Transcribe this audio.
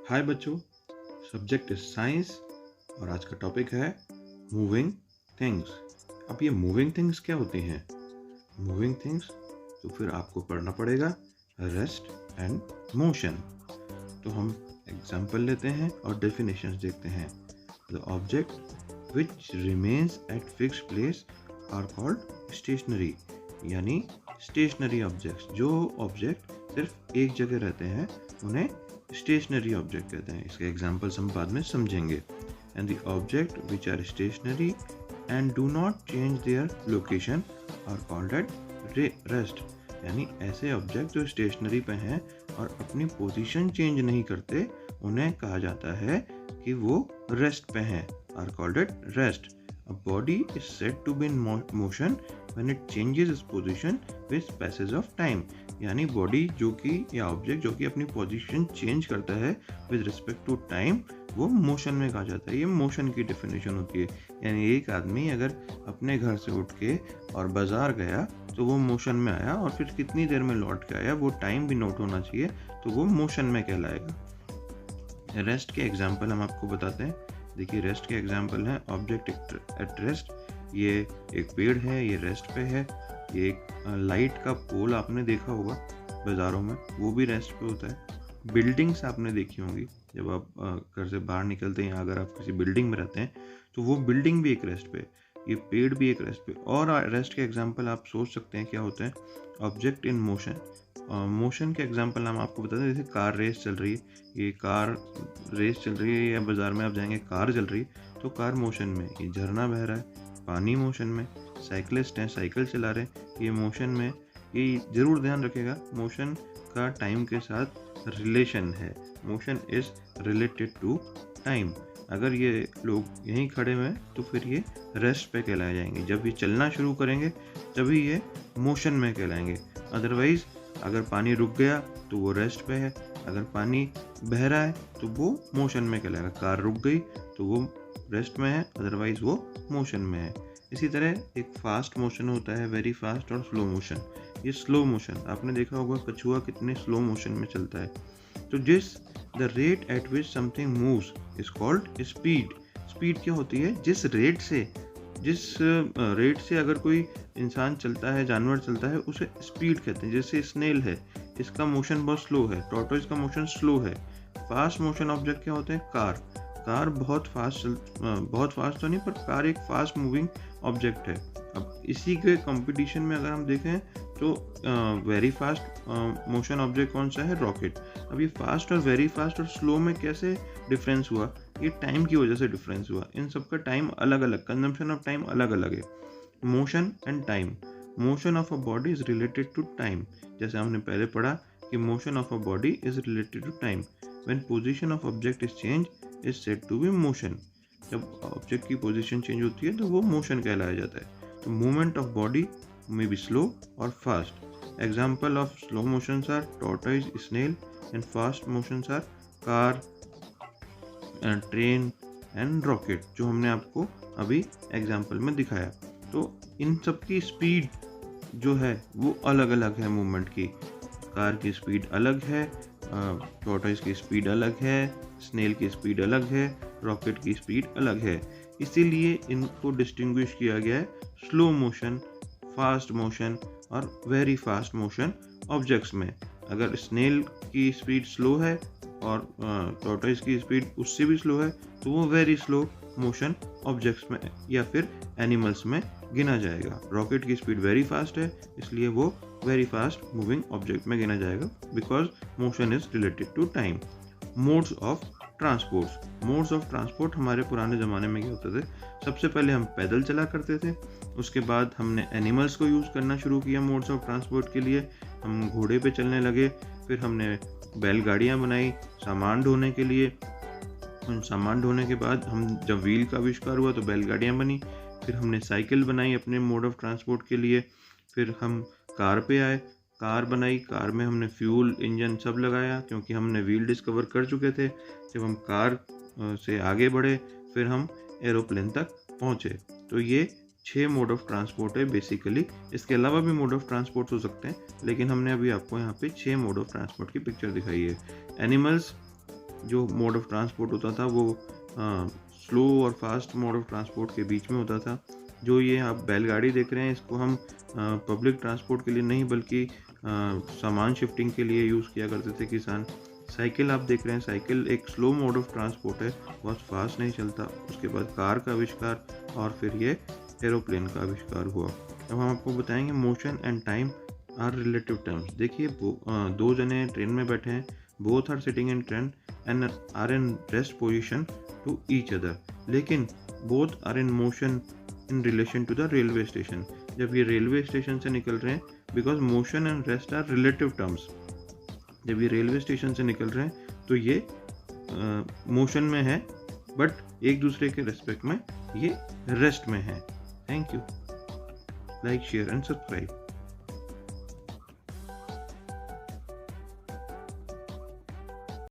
हाय बच्चों, subject is science और आज का टॉपिक है मूविंग थिंग्स। अब ये मूविंग थिंग्स क्या होती हैं? मूविंग थिंग्स तो फिर आपको पढ़ना पड़ेगा रेस्ट एंड मोशन। तो हम एग्जाम्पल लेते हैं और डेफिनेशंस देखते हैं। The object which remains at fix place are called stationary, यानी स्टेशनरी ऑब्जेक्ट्स। जो ऑब्जेक्ट सिर्फ एक जगह रहते हैं उन्हें स्टेशनरी ऑब्जेक्ट कहते हैं। इसके एग्जाम्पल्स हम बाद में समझेंगे। And the object which are stationary and do not change their location are called at rest, यानी ऐसे ऑब्जेक्ट जो स्टेशनरी पे हैं और अपनी पोजीशन चेंज नहीं करते उन्हें कहा जाता है कि वो रेस्ट पे हैं, are called at rest. A body is said to be in motion when it changes its position with passage of time, यानी बॉडी जो कि या ऑब्जेक्ट जो कि अपनी पोजीशन चेंज करता है विद रिस्पेक्ट टू टाइम, वो मोशन में कहा जाता है। ये मोशन की डेफिनेशन होती है। यानी एक आदमी अगर अपने घर से उठ के और बाजार गया तो वो मोशन में आया और फिर कितनी देर में लौट के आया, वो टाइम भी नोट होना चाहिए, तो वो मोशन में कहलाएगा। रेस्ट के एग्जाम्पल हम आपको बताते हैं। देखिए, रेस्ट के एग्जाम्पल हैं ऑब्जेक्ट एट रेस्ट। ये एक पेड़ है, ये रेस्ट पे है। ये एक लाइट का पोल आपने देखा होगा बाज़ारों में, वो भी रेस्ट पे होता है। बिल्डिंग्स आपने देखी होंगी, जब आप घर से बाहर निकलते हैं, अगर आप किसी बिल्डिंग में रहते हैं तो वो बिल्डिंग भी एक रेस्ट पे, ये पेड़ भी एक रेस्ट पे। और रेस्ट के एग्जाम्पल आप सोच सकते हैं क्या होते हैं। ऑब्जेक्ट इन मोशन, मोशन के एग्जाम्पल हम आपको बताते हैं। जैसे कार रेस चल रही है, ये कार रेस चल रही है, या बाज़ार में आप जाएंगे कार चल रही है तो कार मोशन में। ये झरना बह रहा है, पानी मोशन में। साइकिलिस्ट हैं, साइकिल चला रहे हैं, ये मोशन में। ये ज़रूर ध्यान रखेगा, मोशन का टाइम के साथ रिलेशन है। Motion is related to time. अगर ये लोग यहीं खड़े हुए हैं तो फिर ये रेस्ट पे कहलाए जाएंगे। जब ये चलना शुरू करेंगे तभी ये मोशन में कहलाएंगे। अदरवाइज अगर पानी रुक गया तो वो रेस्ट पे है, अगर पानी बह रहा है तो वो मोशन में कहलाएगा। कार रुक गई तो वो रेस्ट में है, अदरवाइज वो मोशन में है। इसी तरह एक फास्ट मोशन होता है, वेरी फास्ट, और स्लो मोशन। ये स्लो मोशन आपने देखा होगा, कछुआ कितने स्लो मोशन में चलता है। तो the rate at which something moves is called speed. Speed क्या होती है? जिस रेट से अगर कोई इंसान चलता है, जानवर चलता है, उसे स्पीड कहते हैं। जैसे स्नेल है, इसका मोशन बहुत स्लो है, टॉर्टोइज का मोशन स्लो है। फास्ट मोशन ऑब्जेक्ट क्या होते हैं? कार बहुत फास्ट तो नहीं, पर कार एक फास्ट मूविंग ऑब्जेक्ट है। अब इसी के कंपटीशन में अगर हम देखें तो वेरी फास्ट मोशन ऑब्जेक्ट कौन सा है? रॉकेट। अब ये फास्ट और वेरी फास्ट और स्लो में कैसे डिफरेंस हुआ? ये टाइम की वजह से डिफरेंस हुआ। इन सबका टाइम अलग अलग, कंजम्पशन ऑफ टाइम अलग अलग है। Motion and time. Motion of a body is related to time. जैसे हमने पहले पढ़ा कि motion of a body is related to time. When position of object is change is said to be motion. जब object की position change होती है तो वो मोशन कहलाया जाता है। तो movement of body may be slow or fast. Example of slow motions are tortoise, snail, and fast motions are car, train and rocket, जो हमने आपको अभी एग्जाम्पल में दिखाया। तो इन सब की स्पीड जो है वो अलग अलग है मूवमेंट की। कार की स्पीड अलग है, टॉर्टोइज की स्पीड अलग है, स्नेल की स्पीड अलग है, रॉकेट की स्पीड अलग है। इसीलिए इनको डिस्टिंग्विश किया गया है स्लो मोशन, फास्ट मोशन और वेरी फास्ट मोशन ऑब्जेक्ट्स में। अगर स्नेल की स्पीड स्लो है और टॉर्टोइज की स्पीड उससे भी स्लो है तो वो वेरी स्लो मोशन ऑब्जेक्ट्स में या फिर एनिमल्स में गिना जाएगा। रॉकेट की स्पीड वेरी फास्ट है, इसलिए वो वेरी फास्ट मूविंग ऑब्जेक्ट में गिना जाएगा, because motion is related to time. Modes of transport हमारे पुराने ज़माने में क्या होते थे? सबसे पहले हम पैदल चला करते थे, उसके बाद हमने एनिमल्स को यूज़ करना शुरू किया मोड्स ऑफ ट्रांसपोर्ट के लिए। हम घोड़े पे चलने लगे, फिर हमने बैलगाड़ियाँ बनाई सामान ढोने के लिए। उन सामान ढोने के बाद हम जब व्हील का आविष्कार हुआ तो बैलगाड़ियाँ बनी। फिर हमने साइकिल बनाई अपने मोड ऑफ ट्रांसपोर्ट के लिए। फिर हम कार पे आए, कार बनाई, कार में हमने फ्यूल, इंजन सब लगाया, क्योंकि हमने व्हील डिस्कवर कर चुके थे। जब हम कार से आगे बढ़े फिर हम एरोप्लेन तक पहुँचे। तो ये 6 मोड ऑफ ट्रांसपोर्ट है बेसिकली। इसके अलावा भी मोड ऑफ ट्रांसपोर्ट हो सकते हैं, लेकिन हमने अभी आपको यहाँ पे 6 मोड ऑफ ट्रांसपोर्ट की पिक्चर दिखाई है। एनिमल्स जो मोड ऑफ ट्रांसपोर्ट होता था वो स्लो और फास्ट मोड ऑफ ट्रांसपोर्ट के बीच में होता था। जो ये आप बैलगाड़ी देख रहे हैं, इसको हम पब्लिक ट्रांसपोर्ट के लिए नहीं बल्कि सामान शिफ्टिंग के लिए यूज़ किया करते थे किसान। साइकिल आप देख रहे हैं, साइकिल एक स्लो मोड ऑफ ट्रांसपोर्ट है, बहुत फास्ट नहीं चलता। उसके बाद कार का आविष्कार और फिर ये एरोप्लेन का आविष्कार हुआ। अब हम आपको बताएंगे motion and time are relative terms. देखिए दो जने ट्रेन में बैठे हैं, both are sitting in train and are in rest position to each other, लेकिन both are in motion in relation to the railway station. जब ये रेलवे स्टेशन से निकल रहे हैं, because motion and rest are relative terms, जब ये railway station से निकल रहे हैं तो ये मोशन में है, बट एक दूसरे के रेस्पेक्ट में ये रेस्ट में है। Thank you. Like, share and subscribe.